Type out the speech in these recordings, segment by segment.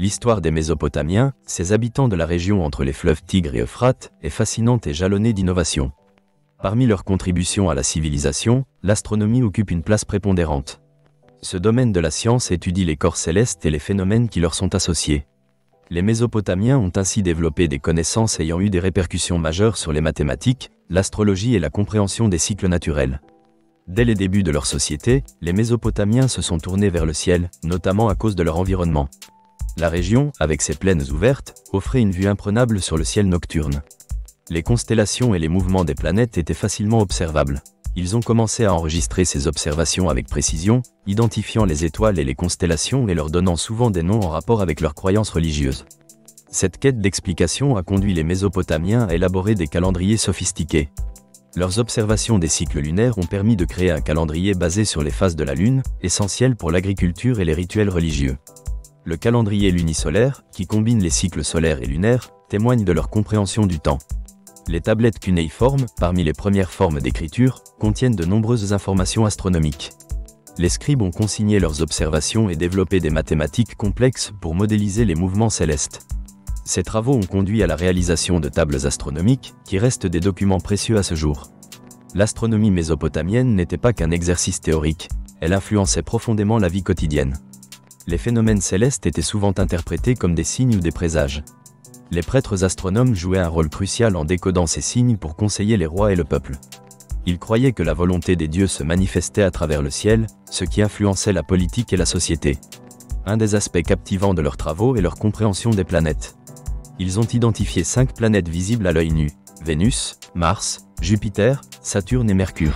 L'histoire des Mésopotamiens, ces habitants de la région entre les fleuves Tigre et Euphrate, est fascinante et jalonnée d'innovations. Parmi leurs contributions à la civilisation, l'astronomie occupe une place prépondérante. Ce domaine de la science étudie les corps célestes et les phénomènes qui leur sont associés. Les Mésopotamiens ont ainsi développé des connaissances ayant eu des répercussions majeures sur les mathématiques, l'astrologie et la compréhension des cycles naturels. Dès les débuts de leur société, les Mésopotamiens se sont tournés vers le ciel, notamment à cause de leur environnement. La région, avec ses plaines ouvertes, offrait une vue imprenable sur le ciel nocturne. Les constellations et les mouvements des planètes étaient facilement observables. Ils ont commencé à enregistrer ces observations avec précision, identifiant les étoiles et les constellations et leur donnant souvent des noms en rapport avec leurs croyances religieuses. Cette quête d'explication a conduit les Mésopotamiens à élaborer des calendriers sophistiqués. Leurs observations des cycles lunaires ont permis de créer un calendrier basé sur les phases de la Lune, essentiel pour l'agriculture et les rituels religieux. Le calendrier lunisolaire, qui combine les cycles solaires et lunaires, témoigne de leur compréhension du temps. Les tablettes cunéiformes, parmi les premières formes d'écriture, contiennent de nombreuses informations astronomiques. Les scribes ont consigné leurs observations et développé des mathématiques complexes pour modéliser les mouvements célestes. Ces travaux ont conduit à la réalisation de tables astronomiques, qui restent des documents précieux à ce jour. L'astronomie mésopotamienne n'était pas qu'un exercice théorique, elle influençait profondément la vie quotidienne. Les phénomènes célestes étaient souvent interprétés comme des signes ou des présages. Les prêtres astronomes jouaient un rôle crucial en décodant ces signes pour conseiller les rois et le peuple. Ils croyaient que la volonté des dieux se manifestait à travers le ciel, ce qui influençait la politique et la société. Un des aspects captivants de leurs travaux est leur compréhension des planètes. Ils ont identifié 5 planètes visibles à l'œil nu: Vénus, Mars, Jupiter, Saturne et Mercure.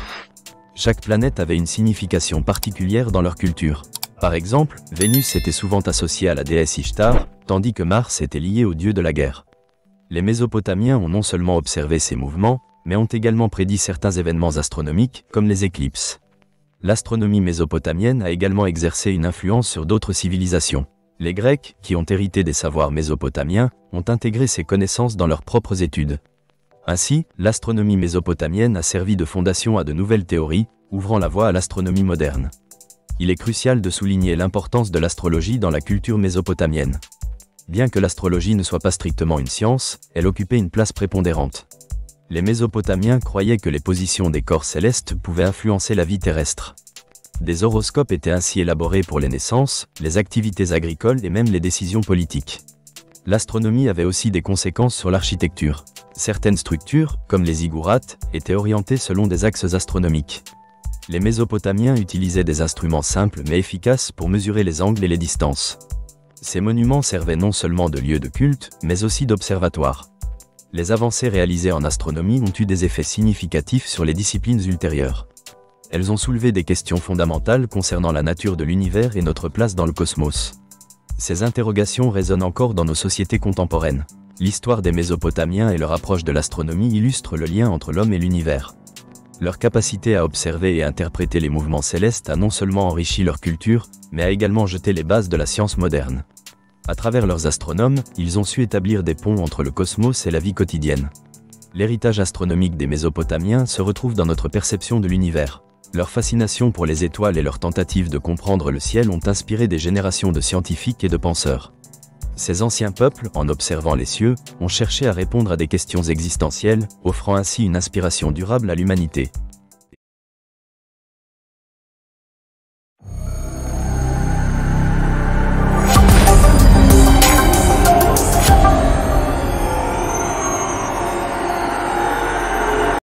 Chaque planète avait une signification particulière dans leur culture. Par exemple, Vénus était souvent associée à la déesse Ishtar, tandis que Mars était lié au dieu de la guerre. Les Mésopotamiens ont non seulement observé ces mouvements, mais ont également prédit certains événements astronomiques, comme les éclipses. L'astronomie mésopotamienne a également exercé une influence sur d'autres civilisations. Les Grecs, qui ont hérité des savoirs mésopotamiens, ont intégré ces connaissances dans leurs propres études. Ainsi, l'astronomie mésopotamienne a servi de fondation à de nouvelles théories, ouvrant la voie à l'astronomie moderne. Il est crucial de souligner l'importance de l'astrologie dans la culture mésopotamienne. Bien que l'astrologie ne soit pas strictement une science, elle occupait une place prépondérante. Les Mésopotamiens croyaient que les positions des corps célestes pouvaient influencer la vie terrestre. Des horoscopes étaient ainsi élaborés pour les naissances, les activités agricoles et même les décisions politiques. L'astronomie avait aussi des conséquences sur l'architecture. Certaines structures, comme les ziggourats, étaient orientées selon des axes astronomiques. Les Mésopotamiens utilisaient des instruments simples mais efficaces pour mesurer les angles et les distances. Ces monuments servaient non seulement de lieux de culte, mais aussi d'observatoires. Les avancées réalisées en astronomie ont eu des effets significatifs sur les disciplines ultérieures. Elles ont soulevé des questions fondamentales concernant la nature de l'univers et notre place dans le cosmos. Ces interrogations résonnent encore dans nos sociétés contemporaines. L'histoire des Mésopotamiens et leur approche de l'astronomie illustrent le lien entre l'homme et l'univers. Leur capacité à observer et interpréter les mouvements célestes a non seulement enrichi leur culture, mais a également jeté les bases de la science moderne. À travers leurs astronomes, ils ont su établir des ponts entre le cosmos et la vie quotidienne. L'héritage astronomique des Mésopotamiens se retrouve dans notre perception de l'univers. Leur fascination pour les étoiles et leur tentative de comprendre le ciel ont inspiré des générations de scientifiques et de penseurs. Ces anciens peuples, en observant les cieux, ont cherché à répondre à des questions existentielles, offrant ainsi une inspiration durable à l'humanité.